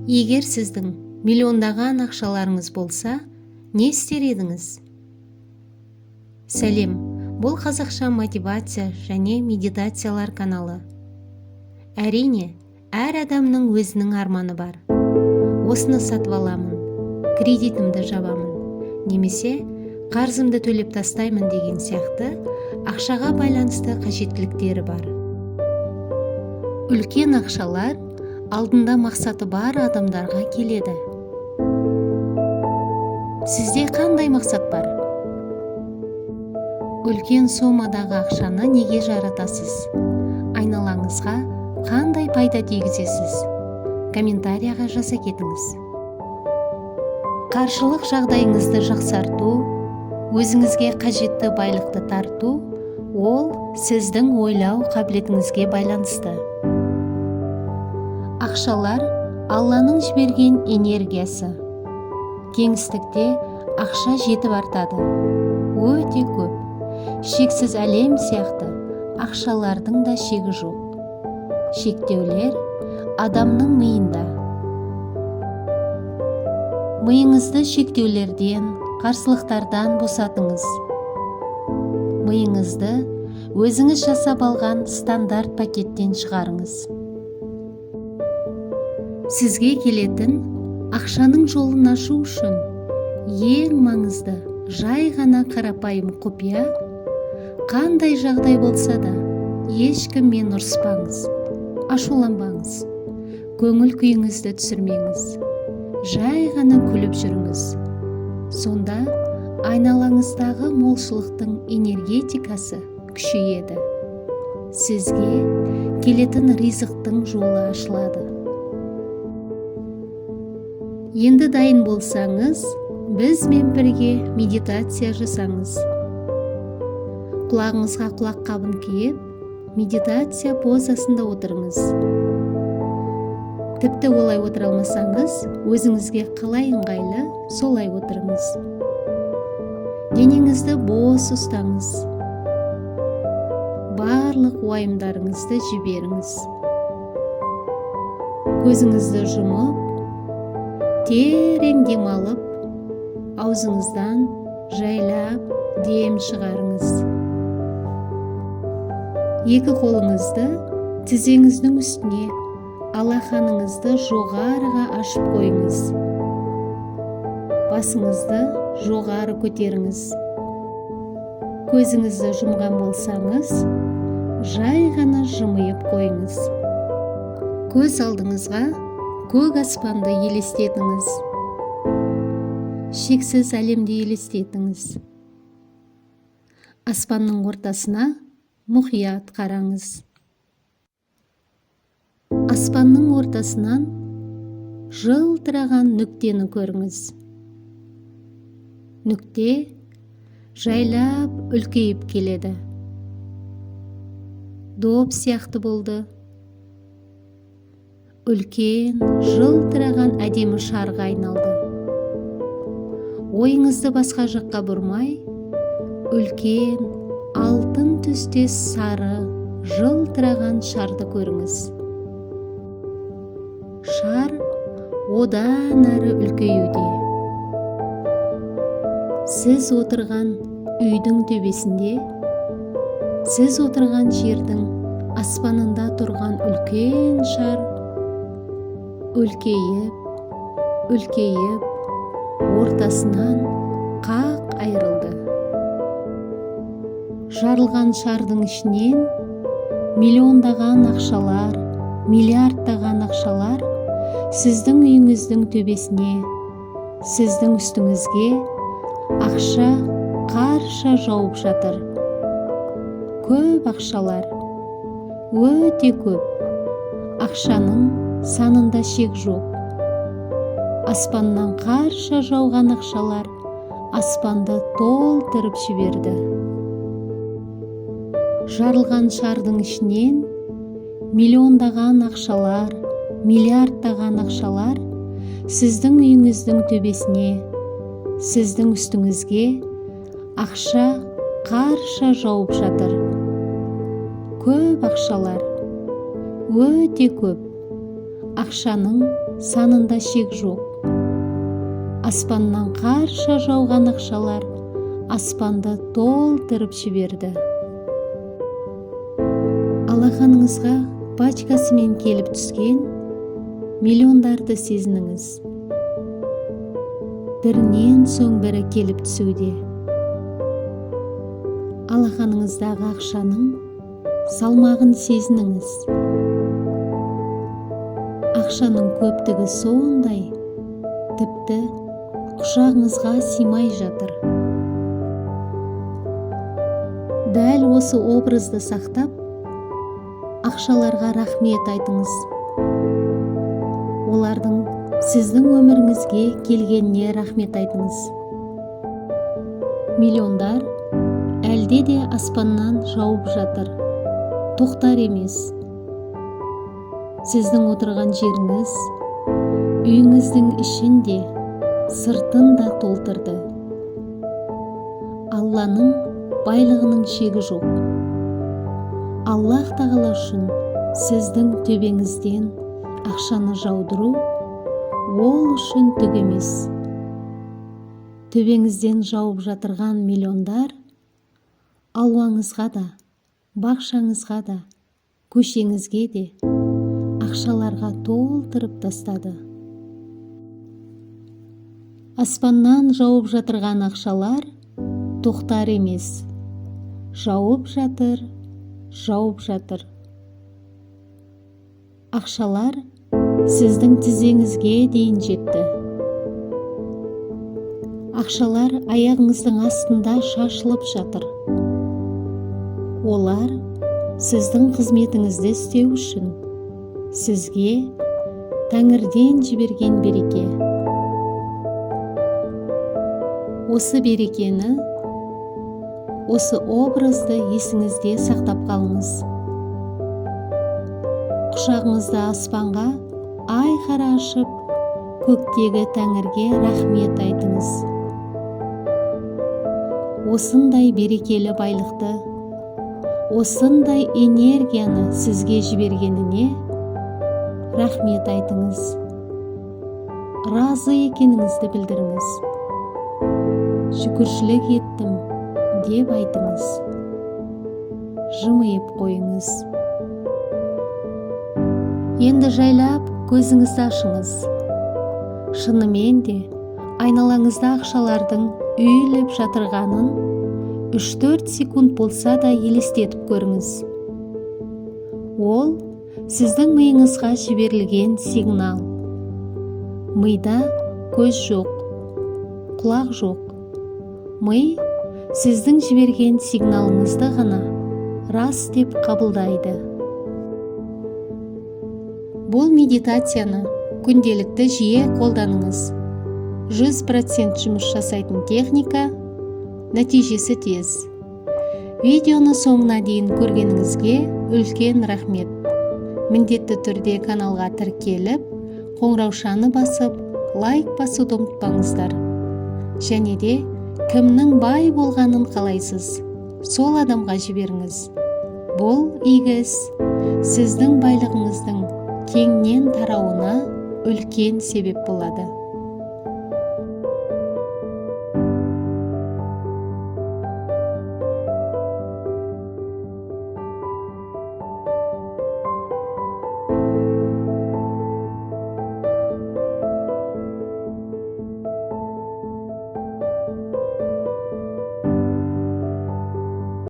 Егер сіздің миллиондаған ақшаларыңыз болса, не істер едіңіз? Сәлем, бұл қазақша мотивация және медитациялар каналы. Әрине, әр адамның өзінің арманы бар. Осыны сатып аламын, кредитімді жабамын, немесе қарзымды төлеп тастаймын деген сияқты ақшаға байланысты қажеттіліктері бар. Үлкен ақшалар алдында мақсаты бар адамдарға келеді. Сізде қандай мақсат бар? Үлкен сомадағы ақшаны неге жаратасыз? Айналаңызға қандай пайда тигізесіз? Комментарияға жаза кетіңіз. Қаржылық жағдайыңызды жақсарту, өзіңізге қажетті байлықты тарту, ол сіздің ойлау қабілетіңізге байланысты. Ақшалар Алланың жіберген энергиясы. Кеңістікте ақша жетіп артады. Өте көп. Шексіз әлем сияқты ақшалардың да шегі жоқ. Шектеулер адамның миында. Миыңызды шектеулерден, қарсылықтардан босатыңыз. Миыңызды өзіңіз жасап алған стандарт пакеттен шығарыңыз. Сізге келетін ақшаның жолын ашу үшін ең маңызды жай ғана қарапайым құпия, қандай жағдай болса да ешкіммен ұрыспаңыз, ашуланбаңыз, көңіл күйіңізді түсірмеңіз, жай ғана күліп жүріңіз. Сонда айналаңыздағы молшылықтың энергетикасы күшейеді. Сізге келетін ризықтың жолы ашылады. Енді дайын болсаңыз, бізбен бірге медитация жасаңыз. Құлағыңызға құлаққабын киіп, медитация позасында отырыңыз. Тіпті олай отыра алмасаңыз, өзіңізге қалай ыңғайлы, солай отырыңыз. Денеңізді бос ұстаңыз. Барлық уайымдарыңызды жіберіңіз. Көзіңізді жұмып, терең дем алып, аузыңыздан жайлап дем шығарыңыз. Екі қолыңызды тізеңіздің үстіне, алақаныңызды жоғарыға ашып қойыңыз. Басыңызды жоғары көтеріңіз. Көзіңізді жұмған болсаңыз, жай ғана жымиып қойыңыз. Көз алдыңызға көк аспанды елестетіңіз. Шексіз әлемді елестетіңіз. Аспанның ортасына мұқият қараңыз. Аспанның ортасынан жылтыраған нүктені көріңіз. Нүкте жайлап үлкейіп келеді. Доп сияқты болды. Үлкен, жылтыраған әдемі шарға айналды. Ойыңызды басқа жаққа бұрмай, үлкен, алтын түстес сары, жылтыраған шарды көріңіз. Шар одан әрі үлкеюде. Сіз отырған үйдің төбесінде, сіз отырған жердің аспанында тұрған үлкен шар үлкейіп, ортасынан қақ айырылды. Жарылған шардың ішінен миллиондаған ақшалар, миллиардтаған ақшалар сіздің үйіңіздің төбесіне, сіздің үстіңізге ақша қарша жауып жатыр. Көп ақшалар, өте көп. Ақшаның санында шек жоқ. Аспаннан қарша жауған ақшалар аспанды толтырып жіберді. Жарылған шардың ішінен миллиондаған ақшалар, миллиардтаған ақшалар сіздің үйіңіздің төбесіне, сіздің үстіңізге ақша қарша жауып жатыр. Көп ақшалар, өте көп. Ақшаның санында шек жоқ. Аспаннан қарша жауған ақшалар аспанды толтырып жіберді. Алақаныңызға пачкасымен келіп түскен миллиондарды сезініңіз. Бірінен соң бірі келіп түсуде. Алақаныңыздағы ақшаның салмағын сезініңіз. Ақшаның көптігі сондай, тіпті құшағыңызға симай жатыр. Дәл осы образды сақтап, ақшаларға рахмет айтыңыз. Олардың сіздің өміріңізге келгеніне рахмет айтыңыз. Миллиондар әлде де аспаннан жауып жатыр. Тоқтар емес. Сіздің отырған жеріңіз, үйіңіздің ішін де, сыртын да толтырды. Алланың байлығының шегі жоқ. Аллах тағала үшін сіздің төбеңізден ақшаны жаудыру ол үшін түк емес. Төбеңізден жауып жатырған миллиондар алуаңызға да, бақшаңызға да, көшеңізге де ақшаларға толтырып тастады. Аспаннан жауып жатырған ақшалар тоқтар емес. Жауып жатыр, жауып жатыр. Ақшалар сіздің тізеңізге дейін жетті. Ақшалар аяғыңыздың астында шашылып жатыр. Олар сіздің қызметіңізді істеу үшін сізге Тәңірден жіберген береке. Осы берекені, осы образды есіңізде сақтап қалыңыз. Құшағыңызды аспанға айқара ашып, көктегі Тәңірге рахмет айтыңыз. Осындай берекелі байлықты, осындай энергияны сізге жібергеніне рахмет айтыңыз. Разы екеніңізді білдіріңіз. Шүкіршілік еттім деп айтыңыз. Жымиып қойыңыз. Енді жайлап көзіңізді ашыңыз. Шынымен де айналаңызда ақшалардың үйіліп жатырғанын 3-4 секунд болса да елестетіп көріңіз. Ол сіздің миыңызға жіберілген сигнал. Мида көз жоқ, құлақ жоқ. Ми сіздің жіберген сигналыңызды ғана рас деп қабылдайды. Бұл медитацияны күнделікті жиі қолданыңыз. 100% жұмыс жасайтын техника, нәтижесі тез. Видеоны соңына дейін көргеніңізге үлкен рахмет. Міндетті түрде каналға тіркеліп, қоңыраушаны басып, лайк басуды ұмытпаңыздар. Және де кімнің бай болғанын қалайсыз, сол адамға жіберіңіз. Бұл игі іс сіздің байлығыңыздың кеңінен тарауына үлкен себеп болады.